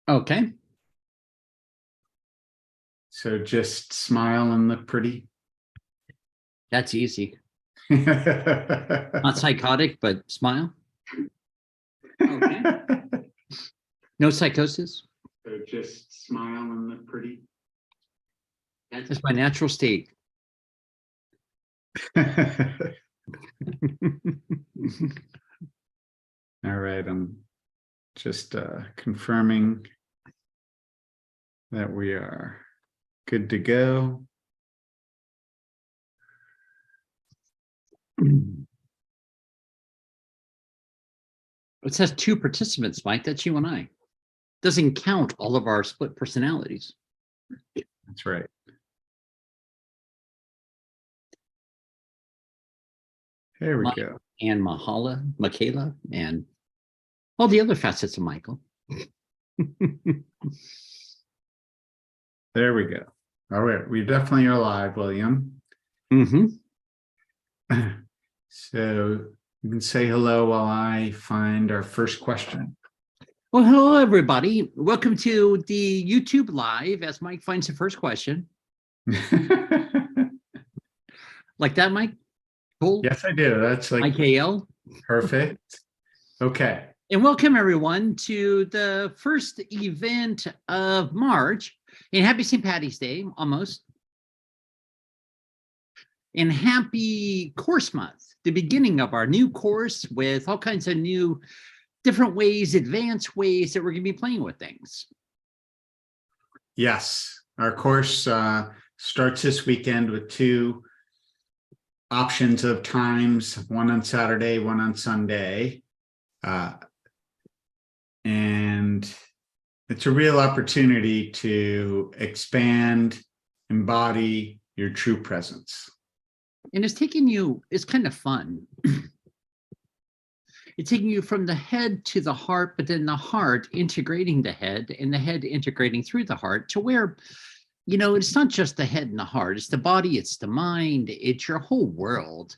Okay. So just smile and look pretty. That's easy. So Not psychotic, but smile. Okay. No psychosis. just smile and look pretty. That's my natural state. All right, I'm just confirming that we are good to go. It says 2 participants, Mike. That's you and I. Doesn't count all of our split personalities. That's right. There we go. And Michaela, and all the other facets of Michael. There we go. All right, we definitely are live, William. Mm-hmm. So you can say hello while I find our first question. Well, hello, everybody. Welcome to the YouTube Live as Mike finds the first question. Like that, Mike? Cool. Yes, I do. That's like IKL. Perfect. Okay. And welcome, everyone, to the first event of March. And happy St. Patty's Day, almost. And happy course month, the beginning of our new course with all kinds of new different ways, advanced ways that we're going to be playing with things. Yes, our course starts this weekend with 2 options of times, one on Saturday, one on Sunday. And it's a real opportunity to expand, embody your true presence. And it's taking you, it's kind of fun. It's taking you from the head to the heart, but then the heart integrating the head and the head integrating through the heart to where, you know, it's not just the head and the heart, it's the body, it's the mind, it's your whole world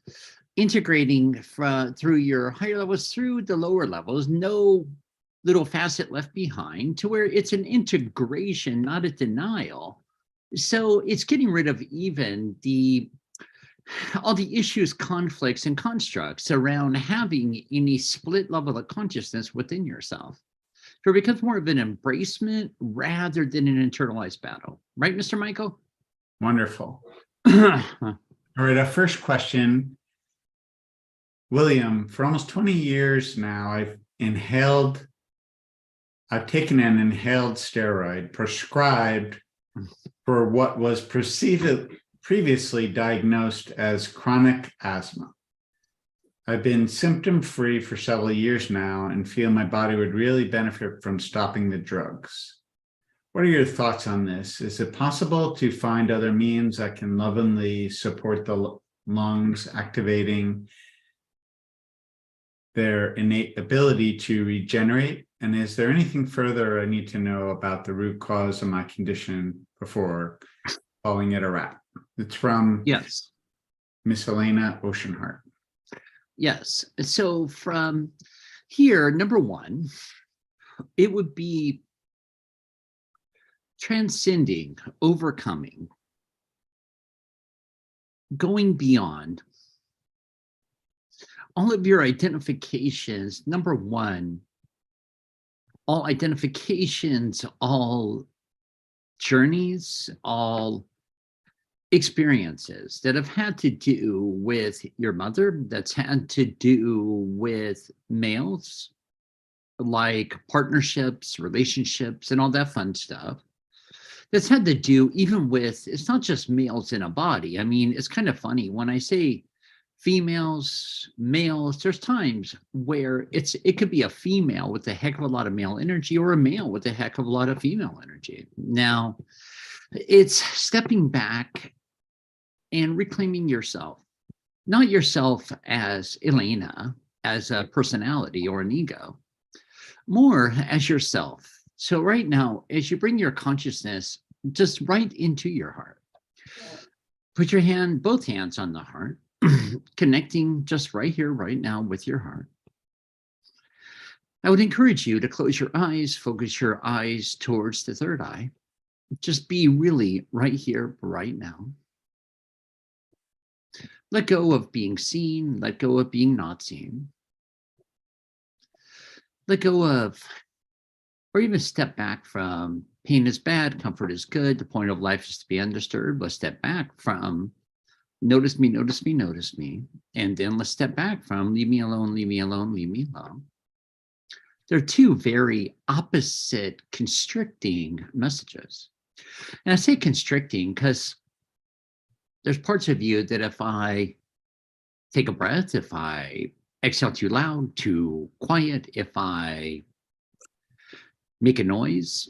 integrating through your higher levels, through the lower levels, no little facet left behind, to where it's an integration, not a denial. So it's getting rid of even all the issues, conflicts, and constructs around having any split level of consciousness within yourself. So it becomes more of an embracement rather than an internalized battle. Right, Mr. Michael? Wonderful. All right, our first question. William, for almost 20 years now, I've taken an inhaled steroid prescribed for what was previously diagnosed as chronic asthma. I've been symptom-free for several years now and feel my body would really benefit from stopping the drugs. What are your thoughts on this? Is it possible to find other means that can lovingly support the lungs, activating their innate ability to regenerate? And is there anything further I need to know about the root cause of my condition before calling it a wrap? It's from Yes. Miss Elena Oceanheart. Yes. So from here, number one, it would be transcending, overcoming, going beyond all of your identifications. Number one, all identifications, all journeys, all experiences that have had to do with your mother, that's had to do with males, like partnerships, relationships, and all that fun stuff. That's had to do even with, it's not just males in a body. I mean, it's kind of funny when I say females, males, there's times where it could be a female with a heck of a lot of male energy or a male with a heck of a lot of female energy. Now, it's stepping back and reclaiming yourself, not yourself as Elena, as a personality or an ego, more as yourself. So right now, as you bring your consciousness just right into your heart, put your both hands on the heart, connecting just right here, right now with your heart. I would encourage you to close your eyes, focus your eyes towards the third eye. Just be really right here, right now. Let go of being seen, let go of being not seen. Let go of, or even step back from pain is bad, comfort is good, the point of life is to be undisturbed. Let's step back from notice me, notice me, notice me. And then let's step back from leave me alone, leave me alone, leave me alone. They're two very opposite constricting messages. And I say constricting because there's parts of you that if I take a breath, if I exhale too loud, too quiet, if I make a noise,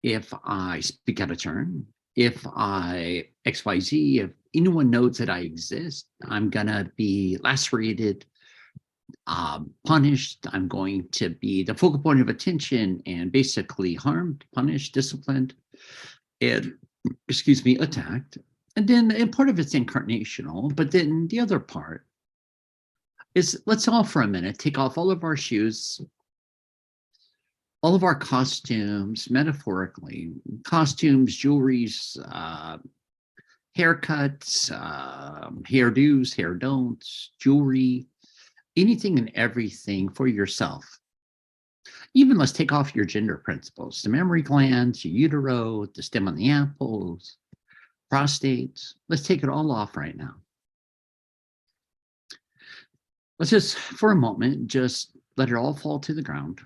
if I speak out of turn, if I XYZ, if anyone knows that I exist, I'm gonna be lacerated, punished. I'm going to be the focal point of attention and basically harmed, punished, disciplined, and excuse me, attacked. And part of it's incarnational, but then the other part is let's all for a minute take off all of our shoes, all of our costumes, metaphorically, costumes, jewelries, haircuts, hairdos, hair don'ts, jewelry, anything and everything for yourself. Even let's take off your gender principles, the mammary glands, your utero, the stem on the apples, prostates. Let's take it all off right now. Let's just, for a moment, just let it all fall to the ground.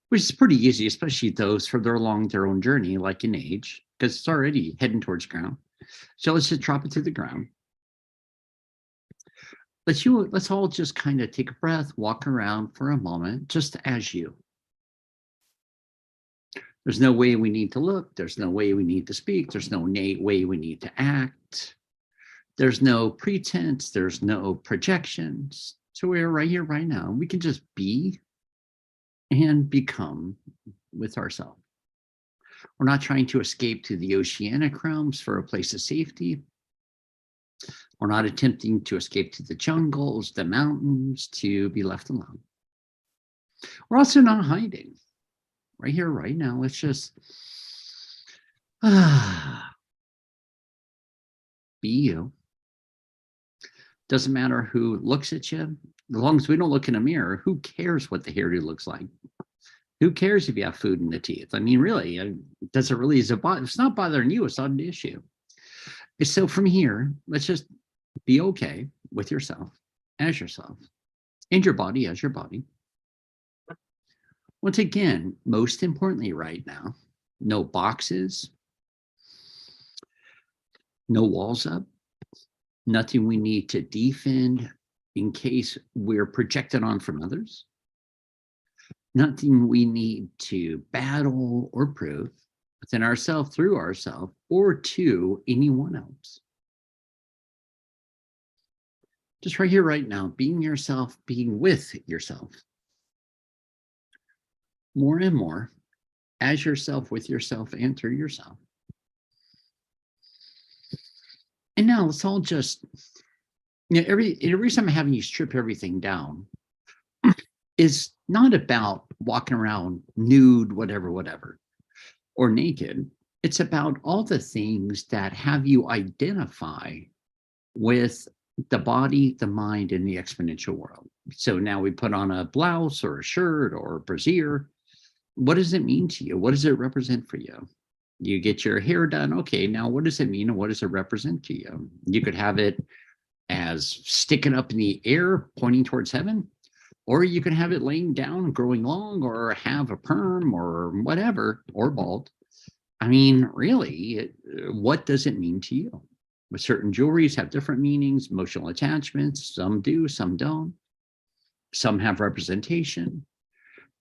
Which is pretty easy, especially those further along their own journey, like in age, because it's already heading towards ground. So let's just drop it to the ground. Let's all just kind of take a breath, walk around for a moment, just as you. There's no way we need to look. There's no way we need to speak. There's no way we need to act. There's no pretense. There's no projections. So we're right here, right now. We can just be and become with ourselves. We're not trying to escape to the oceanic realms for a place of safety. We're not attempting to escape to the jungles, the mountains, to be left alone. We're also not hiding. Right here, right now, let's just be you. Doesn't matter who looks at you. As long as we don't look in a mirror, who cares what the hairdo looks like? Who cares if you have food in the teeth? I mean, really, does it really? If it's not bothering you, it's not an issue. So from here, let's just be okay with yourself, as yourself, and your body as your body. Once again, most importantly right now, no boxes, no walls up, nothing we need to defend in case we're projected on from others, nothing we need to battle or prove within ourselves, through ourselves, or to anyone else. Just right here, right now, being yourself, being with yourself. More and more, as yourself, with yourself, and through yourself. And now let's all just, every time I'm having you strip everything down is not about walking around nude, whatever, or naked. It's about all the things that have you identify with the body, the mind, and the exponential world. So now we put on a blouse or a shirt or a brassiere. What does it mean to you? What does it represent for you? You get your hair done. Okay, now what does it mean and what does it represent to you? You could have it as sticking up in the air, pointing towards heaven, or you can have it laying down, growing long, or have a perm or whatever, or bald. I mean, really, what does it mean to you? With certain jewelries have different meanings, emotional attachments. Some do, some don't. Some have representation.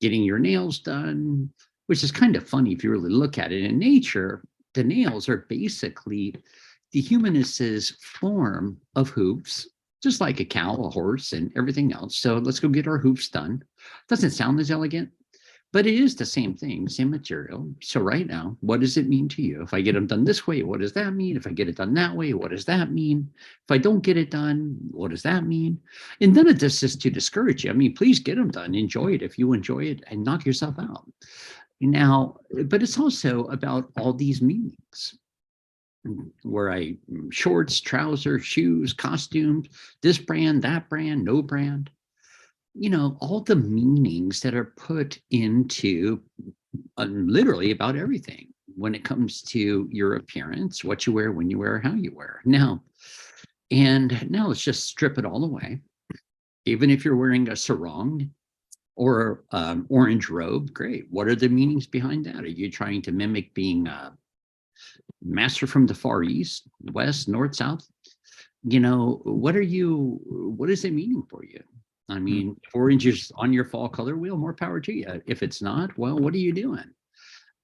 Getting your nails done, which is kind of funny if you really look at it. In nature, the nails are basically the humanist's form of hooves, just like a cow, a horse, and everything else. So let's go get our hooves done. Doesn't sound as elegant, But it is the same thing, same material. So right now, what does it mean to you? If I get them done this way, what does that mean? If I get it done that way, what does that mean? If I don't get it done, what does that mean? And none of this is to discourage you. I mean, please get them done. Enjoy it if you enjoy it, and knock yourself out. Now, but it's also about all these meanings where shorts, trousers, shoes, costumes, this brand, that brand, no brand, all the meanings that are put into literally about everything when it comes to your appearance, what you wear, when you wear, how you wear. Now let's just strip it all away. Even if you're wearing a sarong or orange robe, great. What are the meanings behind that? Are you trying to mimic being a master from the Far East, West, North, South? What is it meaning for you? I mean, if orange is on your fall color wheel, more power to you. If it's not, well, what are you doing?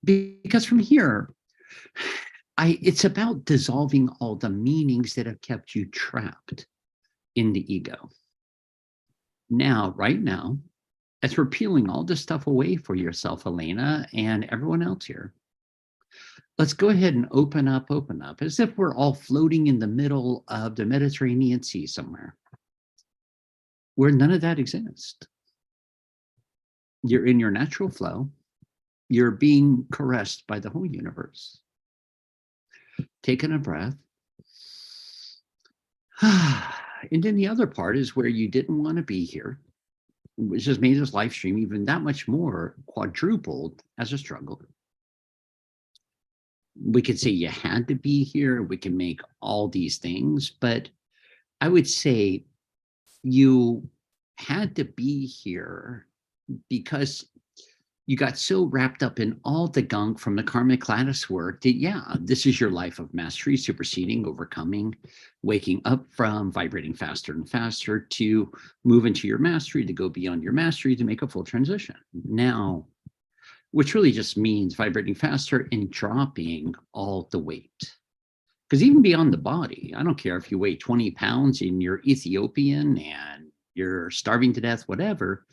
Because from here, it's about dissolving all the meanings that have kept you trapped in the ego. Now, right now, as we're peeling all this stuff away for yourself, Elena, and everyone else here, let's go ahead and open up, as if we're all floating in the middle of the Mediterranean Sea somewhere, where none of that exists. You're in your natural flow. You're being caressed by the whole universe. Taking a breath. And then the other part is where you didn't want to be here, which has made this live stream even that much more quadrupled as a struggle. We could say you had to be here. We can make all these things, but I would say you had to be here because you got so wrapped up in all the gunk from the karmic lattice work that, yeah, this is your life of mastery, superseding, overcoming, waking up from, vibrating faster and faster to move into your mastery, to go beyond your mastery, to make a full transition. Now, which really just means vibrating faster and dropping all the weight. Because even beyond the body, I don't care if you weigh 20 pounds and you're Ethiopian and you're starving to death, whatever,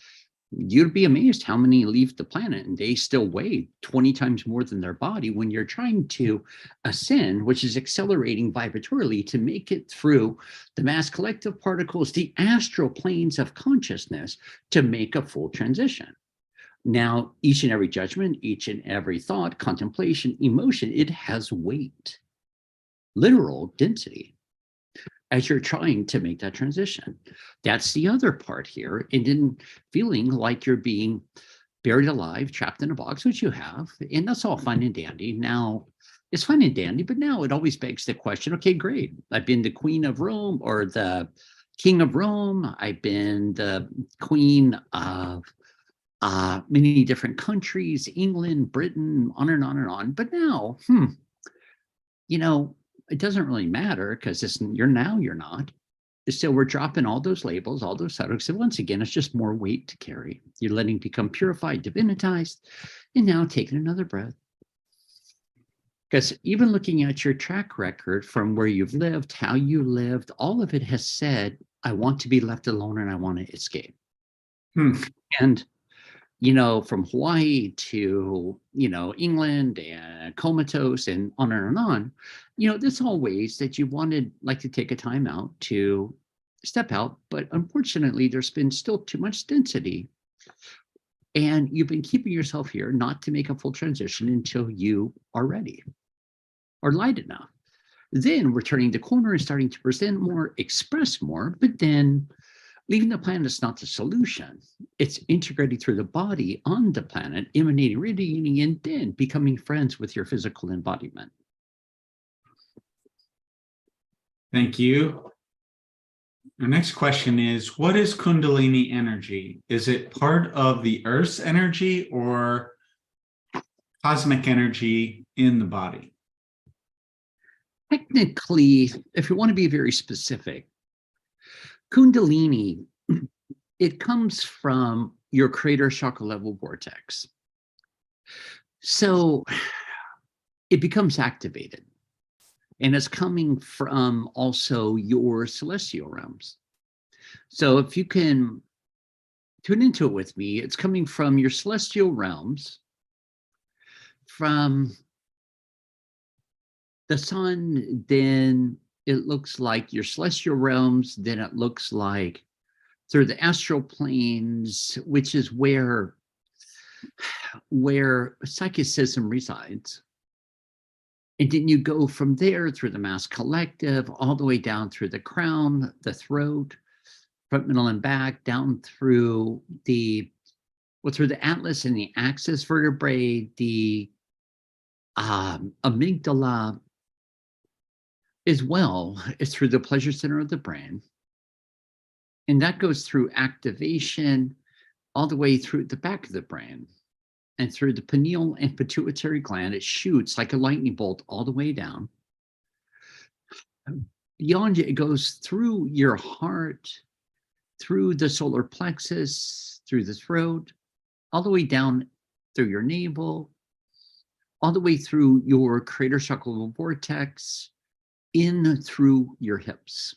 you'd be amazed how many leave the planet and they still weigh 20 times more than their body when you're trying to ascend, which is accelerating vibratorily to make it through the mass collective particles, the astral planes of consciousness, to make a full transition. Now, each and every judgment, each and every thought, contemplation, emotion, it has weight, literal density, as you're trying to make that transition. That's the other part here. And then feeling like you're being buried alive, trapped in a box, which you have, and that's all fine and dandy. Now, it's fine and dandy, but now it always begs the question, okay, great. I've been the Queen of Rome or the King of Rome. I've been the Queen of many different countries, England, Britain, on and on and on. But now, it doesn't really matter because you're not. So we're dropping all those labels, all those titles. So once again, it's just more weight to carry. You're letting it become purified, divinitized, and now taking another breath. Because even looking at your track record from where you've lived, how you lived, all of it has said, I want to be left alone and I want to escape. And from Hawaii to, England and comatose and on, there's all ways that you wanted like to take a time out to step out. But unfortunately, there's been still too much density. And you've been keeping yourself here not to make a full transition until you are ready or light enough. Then we're turning the corner and starting to present more, express more, but then leaving the planet is not the solution. It's integrating through the body on the planet, emanating, radiating, and then becoming friends with your physical embodiment. Thank you. Our next question is, what is Kundalini energy? Is it part of the Earth's energy or cosmic energy in the body? Technically, if you want to be very specific, Kundalini, it comes from your creator chakra level vortex. So it becomes activated. And it's coming from also your celestial realms. So if you can tune into it with me. It's coming from your celestial realms, from the sun, then it looks like your celestial realms, then it looks like through the astral planes, which is where psychicism resides. And then you go from there through the mass collective, all the way down through the crown, the throat, front, middle, and back, down through through the atlas and the axis vertebrae, the amygdala, as well as through the pleasure center of the brain. And that goes through activation all the way through the back of the brain and through the pineal and pituitary gland. It shoots like a lightning bolt all the way down. Beyond it goes through your heart, through the solar plexus, through the throat, all the way down through your navel, all the way through your crater chakra vortex, in through your hips.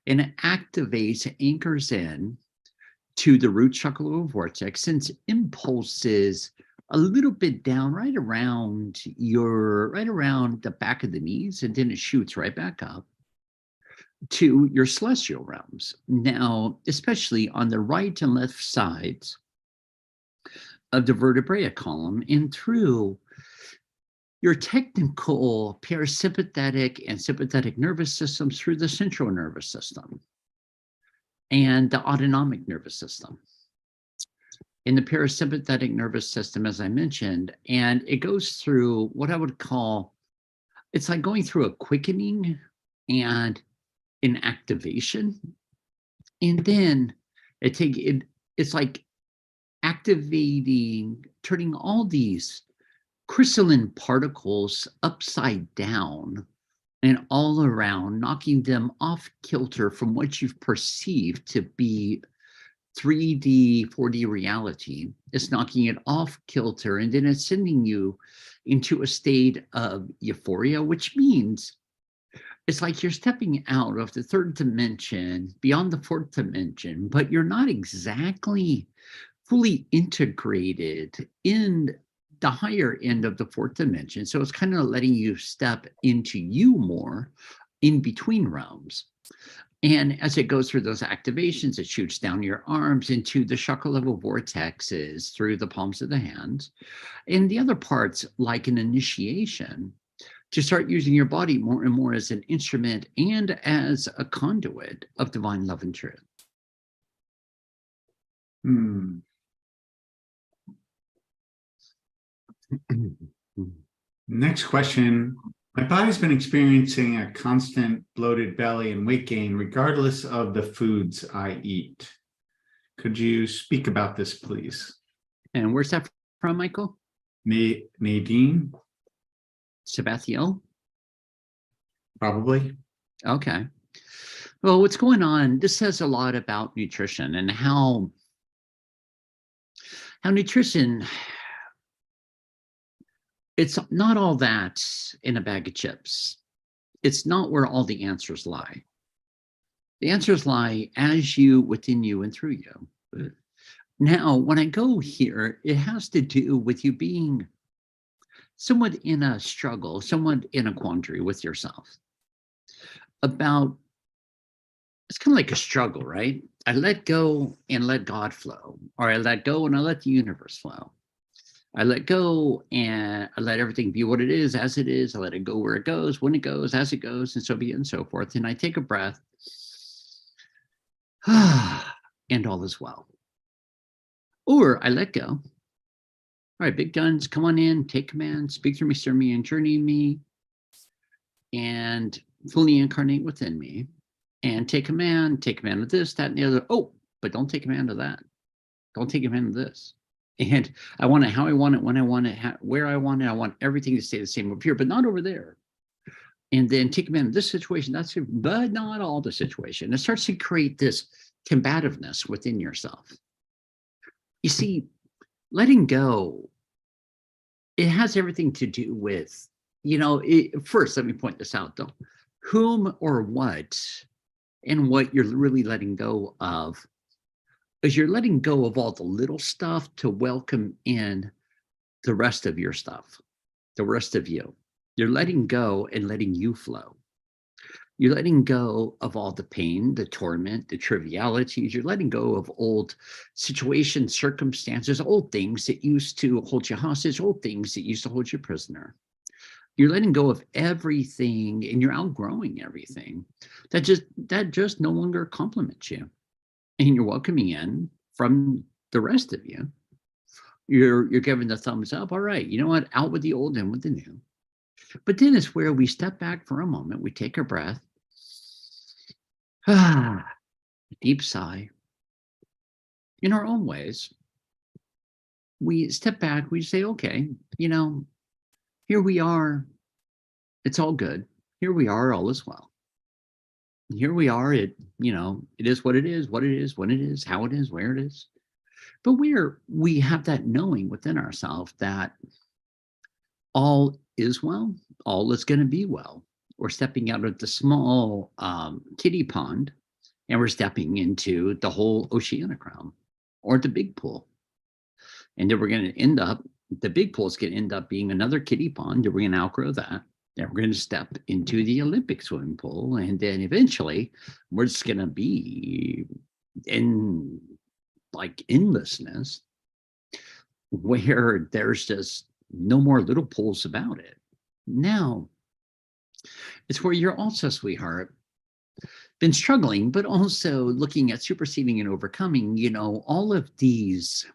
And it activates, anchors in to the root chakra vortex, since impulses a little bit down right around the back of the knees, and then it shoots right back up to your celestial realms. Now, especially on the right and left sides of the vertebrae column, and through your technical parasympathetic and sympathetic nervous systems, through the central nervous system and the autonomic nervous system. In the parasympathetic nervous system, as I mentioned, and it goes through what I would call, it's like going through a quickening and an activation. And then it's like activating, turning all these crystalline particles upside down and all around, knocking them off kilter from what you've perceived to be 3D, 4D reality. It's knocking it off kilter, and then it's sending you into a state of euphoria, which means it's like you're stepping out of the third dimension, beyond the fourth dimension, but you're not exactly fully integrated in the higher end of the fourth dimension. So it's kind of letting you step into you more in between realms. And as it goes through those activations, it shoots down your arms into the chakra level vortexes, through the palms of the hands, and the other parts, like an initiation, to start using your body more and more as an instrument and as a conduit of divine love and truth. Next question. My body's been experiencing a constant bloated belly and weight gain, regardless of the foods I eat. Could you speak about this, please? And where's that from, Michael? Nadine? Sabathiel? Probably. Okay. Well, what's going on, this says a lot about nutrition and how nutrition, it's not all that in a bag of chips. It's not where all the answers lie. The answers lie as you, within you, and through you. Now, when I go here, it has to do with you being somewhat in a struggle, somewhat in a quandary with yourself about, it's kind of like a struggle, right? I let go and let God flow, or I let go and I let the universe flow. I let go and I let everything be what it is, as it is. I let it go where it goes, when it goes, as it goes, and so be it and so forth. And I take a breath, and all is well. Or I let go. All right, big guns, come on in, take command, speak through me, stir me, and journey me, and fully incarnate within me. And take command of this, that, and the other. Oh, but don't take command of that. Don't take command of this. And I want it how I want it, when I want it, where I want it. I want everything to stay the same over here, but not over there. And then take command of this situation, that's it, but not all the situation. It starts to create this combativeness within yourself. You see, letting go, it has everything to do with, first, let me point this out though. Whom or what, and what you're really letting go of is you're letting go of all the little stuff to welcome in the rest of your stuff, the rest of you. You're letting go and letting you flow. You're letting go of all the pain, the torment, the trivialities. You're letting go of old situations, circumstances, old things that used to hold you hostage, old things that used to hold you prisoner. You're letting go of everything and you're outgrowing everything that just no longer compliments you. And you're welcoming in from the rest of you. You're giving the thumbs up. All right, you know what? Out with the old, in with the new. But then it's where we step back for a moment, we take a breath, a deep sigh. In our own ways, we step back, we say, okay, here we are. It's all good. Here we are, all is well. Here we are. It is what it is, when it is, how it is, where it is. But we have that knowing within ourselves that all is well, all is going to be well. We're stepping out of the small kiddie pond and we're stepping into the whole oceanochrome or the big pool. And then we're going to end up, the big pool is going to end up being another kiddie pond. And we're going to outgrow that. Then we're going to step into the Olympic swimming pool. And then eventually we're just going to be in like endlessness where there's just no more little pools about it. Now, it's where you're also, sweetheart, been struggling, but also looking at superseding and overcoming, all of these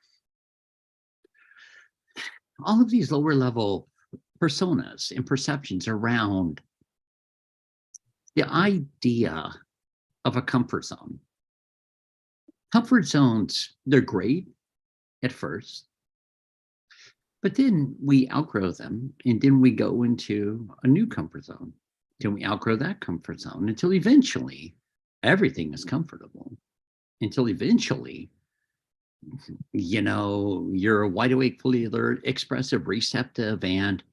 lower level personas and perceptions around the idea of a comfort zone. Comfort zones, they're great at first, but then we outgrow them and then we go into a new comfort zone. Then we outgrow that comfort zone until eventually everything is comfortable. Until eventually, you're wide awake, fully alert, expressive, receptive, and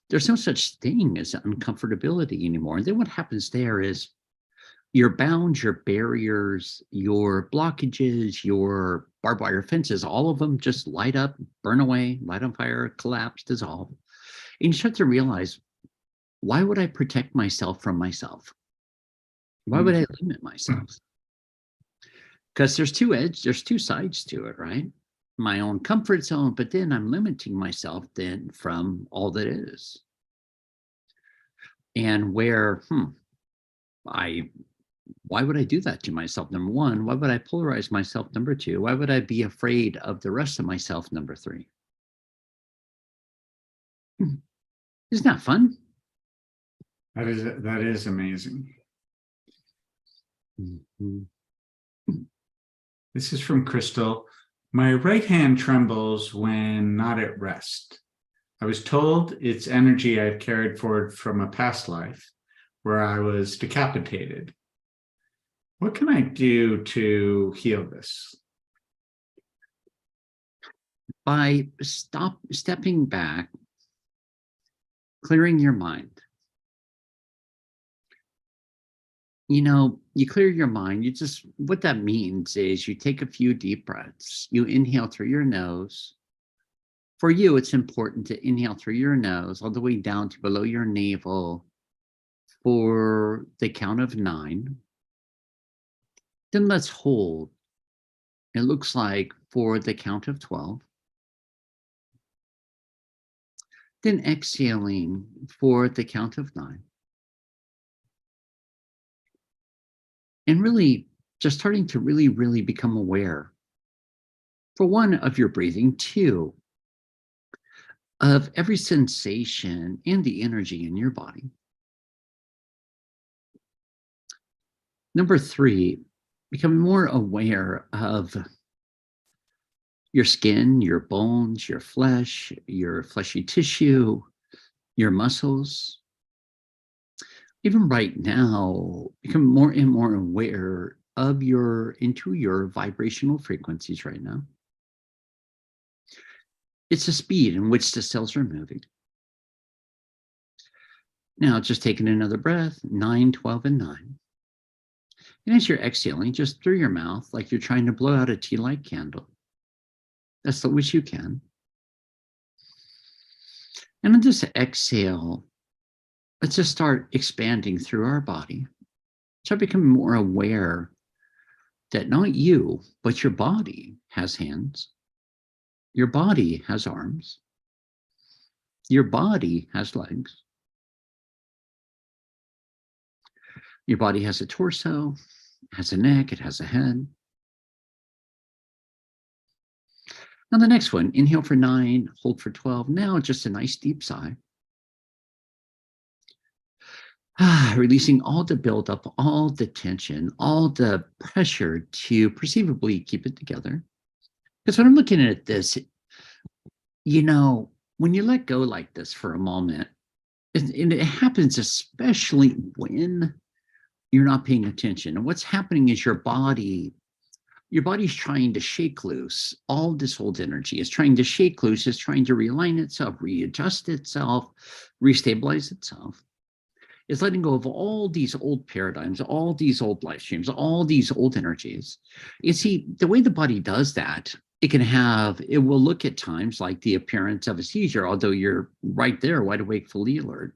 there's no such thing as uncomfortability anymore. And then what happens there is your bounds, your barriers, your blockages, your barbed wire fences, all of them just light up, burn away, light on fire, collapse, dissolve. And you start to realize, why would I protect myself from myself? Why would I limit myself? Because there's two sides to it, right? My own comfort zone, but then I'm limiting myself then from all that is. And where, why would I do that to myself? Number one, why would I polarize myself? Number two, why would I be afraid of the rest of myself? Number three. Isn't that fun? That is amazing. Mm-hmm. This is from Crystal. My right hand trembles when not at rest. I was told it's energy I've carried forward from a past life where I was decapitated. What can I do to heal this? By stepping back, clearing your mind. You clear your mind. What that means is you take a few deep breaths. You inhale through your nose. For you, it's important to inhale through your nose all the way down to below your navel for the count of 9. Then let's hold. It looks like for the count of 12. Then exhaling for the count of 9. And really just starting to really, really become aware, for one, of your breathing, 2, of every sensation and the energy in your body. Number 3, become more aware of your skin, your bones, your flesh, your fleshy tissue, your muscles. Even right now, become more and more aware of into your vibrational frequencies right now. It's the speed in which the cells are moving. Now, just taking another breath, 9, 12, and 9. And as you're exhaling, just through your mouth, like you're trying to blow out a tea light candle. That's the wish you can. And then just exhale. Let's just start expanding through our body. Start becoming more aware that not you, but your body has hands. Your body has arms. Your body has legs. Your body has a torso, has a neck, it has a head. Now the next one, inhale for 9, hold for 12. Now just a nice deep sigh. Releasing all the buildup, all the tension, all the pressure to perceivably keep it together. Because when I'm looking at this, you know, when you let go like this for a moment, and it happens especially when you're not paying attention. And what's happening is your body's trying to shake loose all this old energy. It's trying to shake loose. It's trying to realign itself, readjust itself, restabilize itself. It's letting go of all these old paradigms, all these old life streams, all these old energies. You see, the way the body does that, it will look at times like the appearance of a seizure, although you're right there, wide awake, fully alert.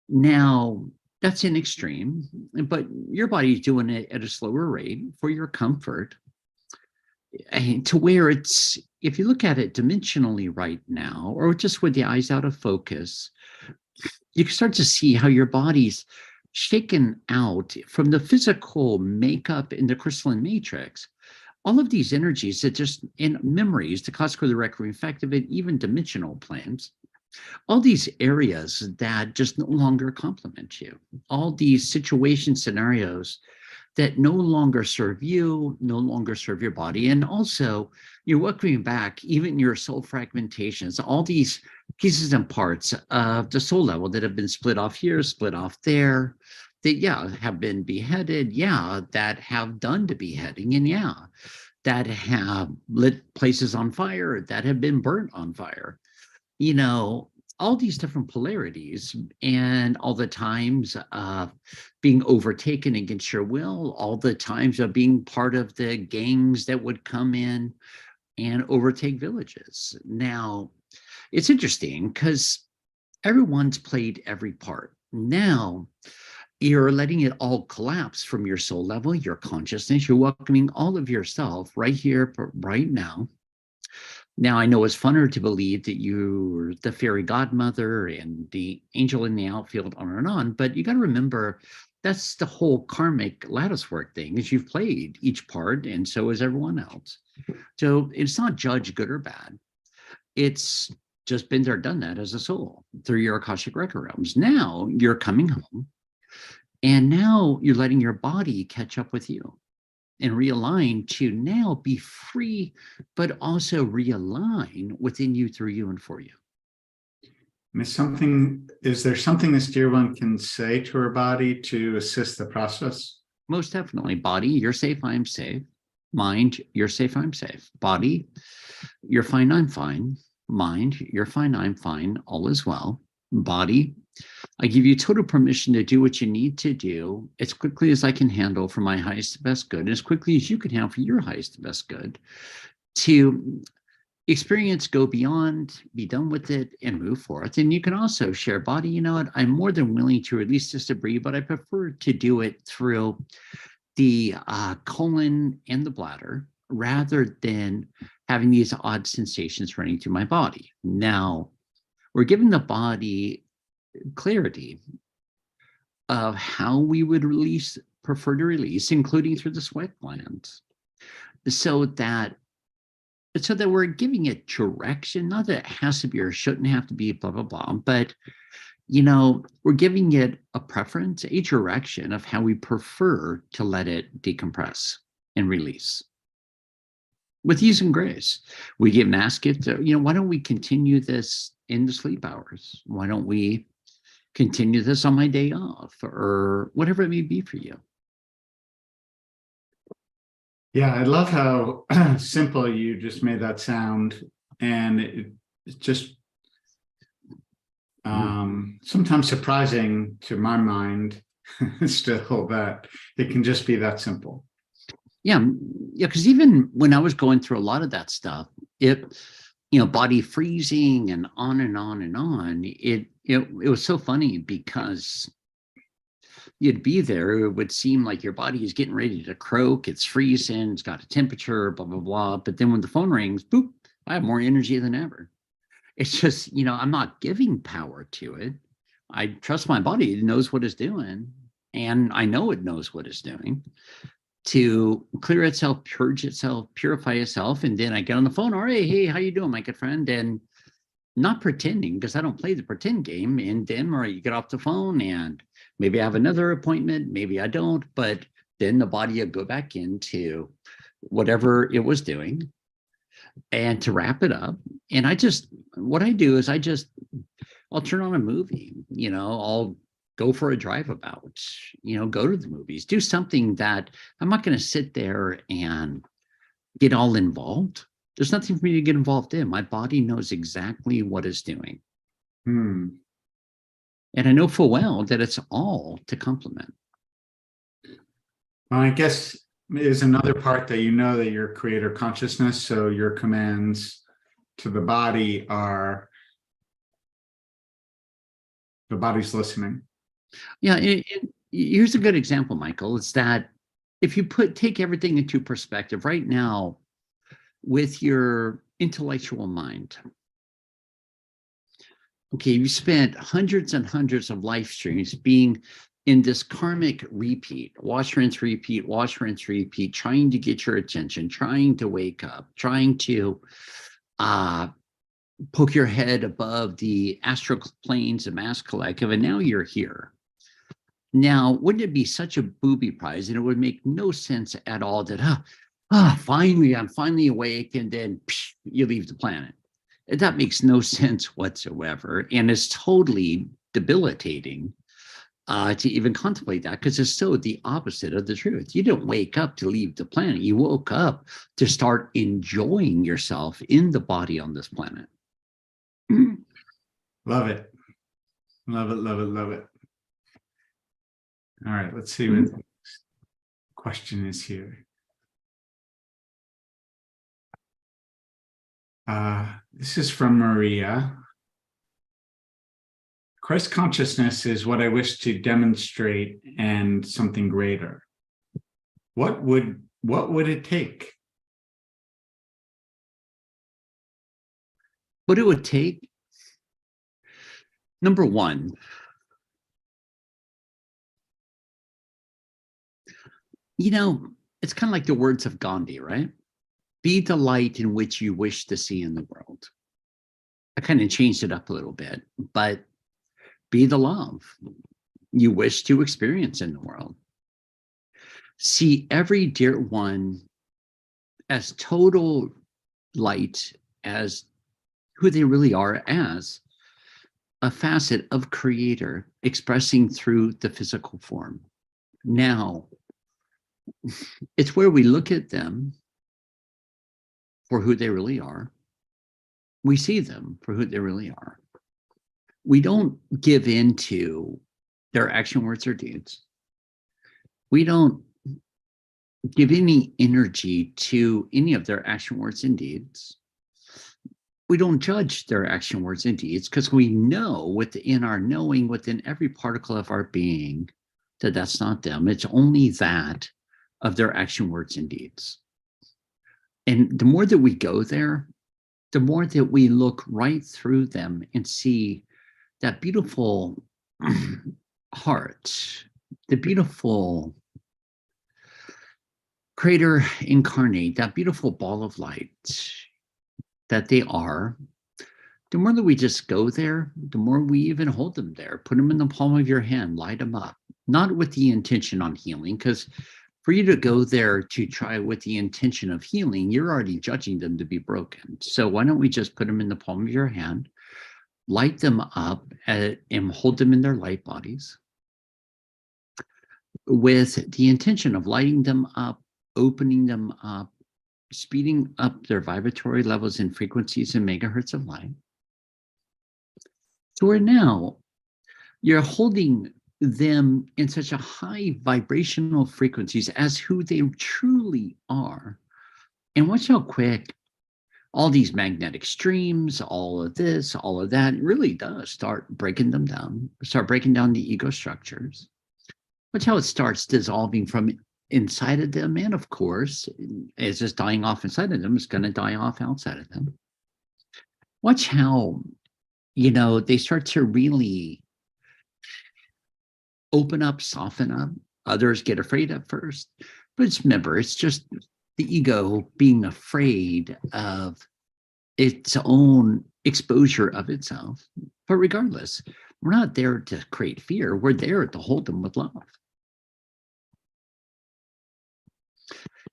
Now, that's an extreme, but your body's doing it at a slower rate for your comfort, and to where it's, if you look at it dimensionally right now, or just with the eyes out of focus, you can start to see how your body's shaken out from the physical makeup in the crystalline matrix. All of these energies that just in memories, the classical, the requiem, effective, and even dimensional planes, all these areas that just no longer complement you, all these situation scenarios that no longer serve you, no longer serve your body. And also you're welcoming back even your soul fragmentations, all these pieces and parts of the soul level that have been split off here, split off there, that, have been beheaded, that have done the beheading, and that have lit places on fire, that have been burnt on fire. All these different polarities, and all the times of being overtaken against your will, all the times of being part of the gangs that would come in and overtake villages. Now, it's interesting because everyone's played every part. Now, you're letting it all collapse from your soul level, your consciousness. You're welcoming all of yourself right here, right now. Now, I know it's funner to believe that you're the fairy godmother and the angel in the outfield, on and on, but you got to remember that's the whole karmic lattice work thing, is you've played each part, and so has everyone else. So it's not judge good or bad. It's just been there, done that as a soul through your Akashic record realms. Now you're coming home, and now you're letting your body catch up with you and realign to now be free, but also realign within you, through you, and for you. Is there something this dear one can say to her body to assist the process? Most definitely. Body, you're safe, I'm safe. Mind, you're safe, I'm safe. Body, you're fine, I'm fine. Mind, you're fine, I'm fine. All is well. Body, I give you total permission to do what you need to do as quickly as I can handle for my highest and best good, and as quickly as you can handle for your highest and best good, to experience, go beyond, be done with it, and move forth. And you can also share, body, you know what, I'm more than willing to release this debris, but I prefer to do it through the colon and the bladder, rather than having these odd sensations running through my body. Now, we're giving the body clarity of how we would prefer to release, including through the sweat glands, so that we're giving it direction. Not that it has to be or shouldn't have to be, blah, blah, blah, but we're giving it a preference, a direction of how we prefer to let it decompress and release with ease and grace. We give and ask it to, why don't we continue this in the sleep hours? Why don't we continue this on my day off, or whatever it may be for you? Yeah, I love how simple you just made that sound. And it's just sometimes surprising to my mind still that it can just be that simple. Yeah, yeah, because even when I was going through a lot of that stuff, body freezing and on and on and on, it was so funny because you'd be there, it would seem like your body is getting ready to croak, it's freezing, it's got a temperature, blah, blah, blah. But then when the phone rings, boop, I have more energy than ever. It's just, I'm not giving power to it. I trust my body, it knows what it's doing. And I know it knows what it's doing to clear itself, purge itself, purify itself. And then I get on the phone, all right, hey, how you doing, my good friend? And not pretending, because I don't play the pretend game. And then, all right, you get off the phone and maybe I have another appointment, maybe I don't, but then the body will go back into whatever it was doing. And to wrap it up, and what I do is I'll turn on a movie, I'll go for a drive about, go to the movies, do something that I'm not going to sit there and get all involved. There's nothing for me to get involved in. My body knows exactly what it's doing. Hmm. And I know full well that it's all to complement. Well, I guess is another part that that you're creator consciousness. So your commands to the body are the body's listening. Yeah. Here's a good example, Michael. It's that if you take everything into perspective right now with your intellectual mind, okay, you spent hundreds and hundreds of life streams being in this karmic repeat, wash, rinse, repeat, wash, rinse, repeat, trying to get your attention, trying to wake up, trying to poke your head above the astral planes of mass collective, and now you're here. Now, wouldn't it be such a booby prize, and it would make no sense at all that, finally, I'm finally awake, and then you leave the planet. That makes no sense whatsoever, and it's totally debilitating to even contemplate that, because it's so the opposite of the truth. You didn't wake up to leave the planet. You woke up to start enjoying yourself in the body on this planet. Love it. Love it, love it, love it. All right, let's see what the question is here. This is from Maria. Christ consciousness is what I wish to demonstrate and something greater. What would it take? What it would take, number one, it's kind of like the words of Gandhi, right? Be the light in which you wish to see in the world. I kind of changed it up a little bit, but be the love you wish to experience in the world. See every dear one as total light, as who they really are, as a facet of creator expressing through the physical form. Now, it's where we look at them for who they really are. We see them for who they really are. We don't give in to their action, words, or deeds. We don't give any energy to any of their action, words, and deeds. We don't judge their action, words, and deeds, because we know within our knowing, within every particle of our being, that that's not them. It's only that of their action, words, and deeds. And the more that we go there, the more that we look right through them and see that beautiful heart, the beautiful creator incarnate, that beautiful ball of light that they are, the more that we just go there, the more we even hold them there, put them in the palm of your hand, light them up, not with the intention on healing, because for you to go there to try with the intention of healing, you're already judging them to be broken. So why don't we just put them in the palm of your hand, light them up, and hold them in their light bodies with the intention of lighting them up, opening them up, speeding up their vibratory levels and frequencies and megahertz of light. So where now you're holding them in such a high vibrational frequencies as who they truly are. And watch how quick all these magnetic streams, all of this, all of that, it really does start breaking them down, start breaking down the ego structures. Watch how it starts dissolving from inside of them. And of course, as it's dying off inside of them, it's going to die off outside of them. Watch how, they start to really open up, soften up. Others get afraid at first. But remember, it's just the ego being afraid of its own exposure of itself. But regardless, we're not there to create fear. We're there to hold them with love.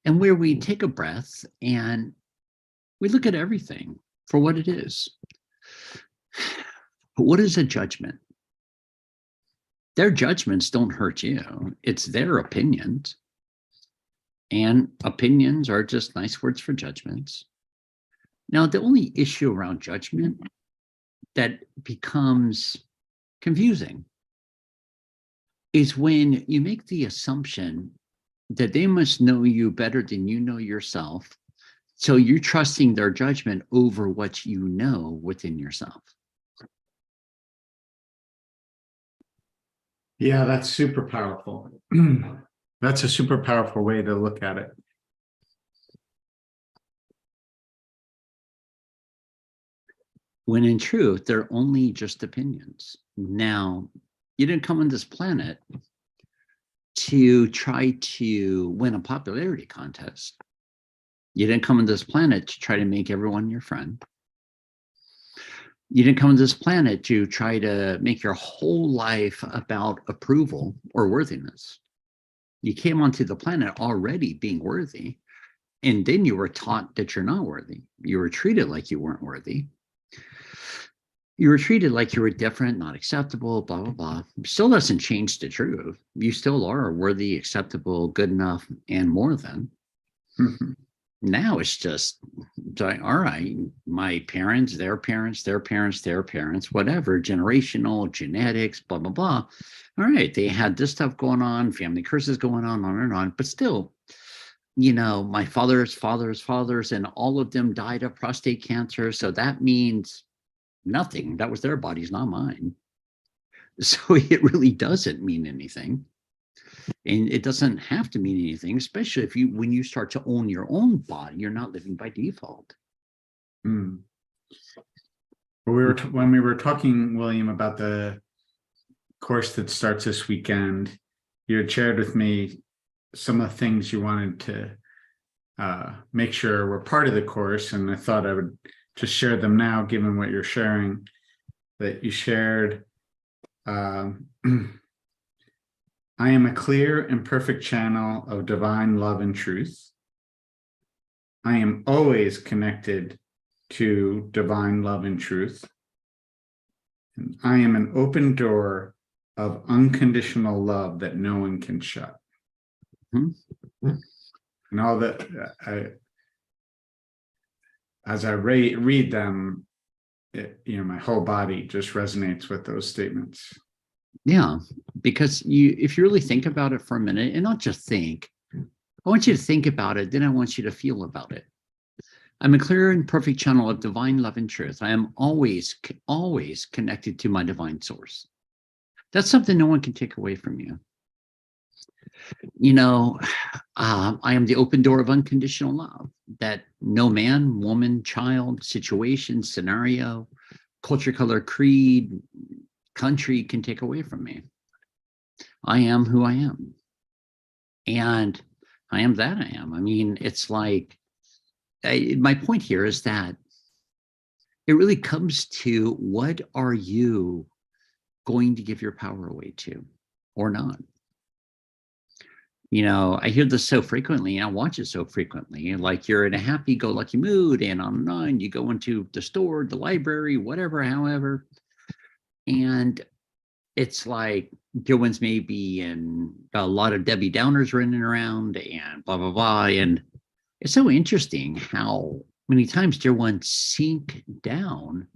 And where we take a breath and we look at everything for what it is. But what is a judgment? Their judgments don't hurt you. It's their opinions. And opinions are just nice words for judgments. Now, the only issue around judgment that becomes confusing is when you make the assumption that they must know you better than you know yourself. So you're trusting their judgment over what you know within yourself. Yeah, that's super powerful. That's a super powerful way to look at it. When in truth, they're only just opinions. Now, you didn't come on this planet to try to win a popularity contest. You didn't come on this planet to try to make everyone your friend. You didn't come on this planet to try to make your whole life about approval or worthiness. You came onto the planet already being worthy, and then you were taught that you're not worthy. You were treated like you weren't worthy. You were treated like you were different, not acceptable, blah, blah, blah. Still doesn't change the truth. You still are worthy, acceptable, good enough, and more than. Now it's just like, all right, my parents, their parents, their parents, their parents, whatever, generational, genetics, blah, blah, blah. All right, they had this stuff going on, family curses going on and on. But still, my father's fathers, and all of them died of prostate cancer. So that means nothing. That was their bodies, not mine. So it really doesn't mean anything. And it doesn't have to mean anything, especially when you start to own your own body, you're not living by default. When we were talking, William, about the course that starts this weekend, you had shared with me some of the things you wanted to make sure were part of the course, and I thought I would just share them now, given what you're sharing. That you shared, I am a clear and perfect channel of divine love and truth. I am always connected to divine love and truth. And I am an open door of unconditional love that no one can shut. And all that, as I read them, my whole body just resonates with those statements. Yeah, because if you really think about it for a minute, and not just think, I want you to think about it, then I want you to feel about it. I'm a clear and perfect channel of divine love and truth. I am always connected to my divine source. That's something no one can take away from you. I am the open door of unconditional love that no man, woman, child, situation, scenario, culture, color, creed, country can take away from me. I am who I am. And I am that I am. I mean, it's like, my point here is that it really comes to, what are you going to give your power away to or not? I hear this so frequently, and I watch it so frequently. Like, you're in a happy-go-lucky mood, and on and on. You go into the store, the library, whatever, however, and it's like there one's maybe and a lot of Debbie Downers running around and blah, blah, blah. And it's so interesting how many times dear ones sink down,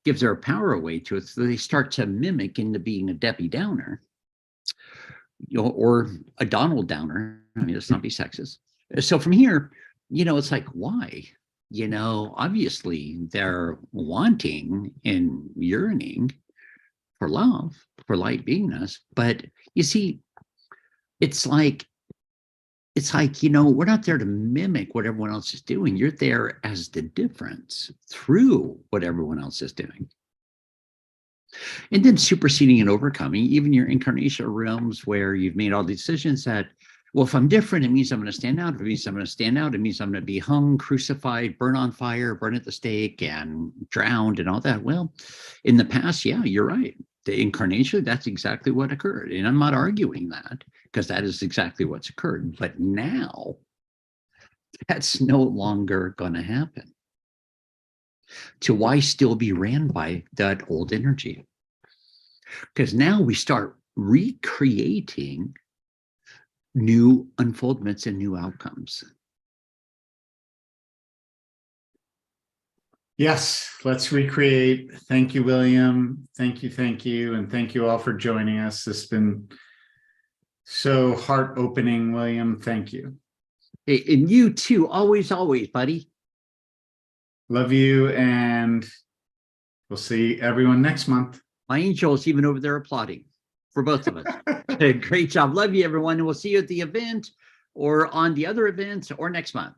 gives their power away to it, so they start to mimic into being a Debbie Downer. or a Donald Downer. I mean, let's not be sexist. So from here, it's like, why? Obviously they're wanting and yearning for love, for light beingness. But you see, it's like, we're not there to mimic what everyone else is doing. You're there as the difference through what everyone else is doing. And then superseding and overcoming even your incarnation realms where you've made all these decisions that, well, if I'm different, it means I'm going to stand out. If it means I'm going to stand out, it means I'm going to be hung, crucified, burned on fire, burned at the stake, and drowned and all that. Well, in the past, yeah, you're right. The incarnation, that's exactly what occurred. And I'm not arguing that because that is exactly what's occurred. But now that's no longer going to happen. So why still be ran by that old energy? Because now we start recreating new unfoldments and new outcomes. Yes, let's recreate. Thank you, William. Thank you, thank you. And thank you all for joining us. This has been so heart-opening, William. Thank you. And you too, always, buddy. Love you, and we'll see everyone next month. My angel's even over there applauding for both of us. Great job. Love you, everyone. And we'll see you at the event or on the other events or next month.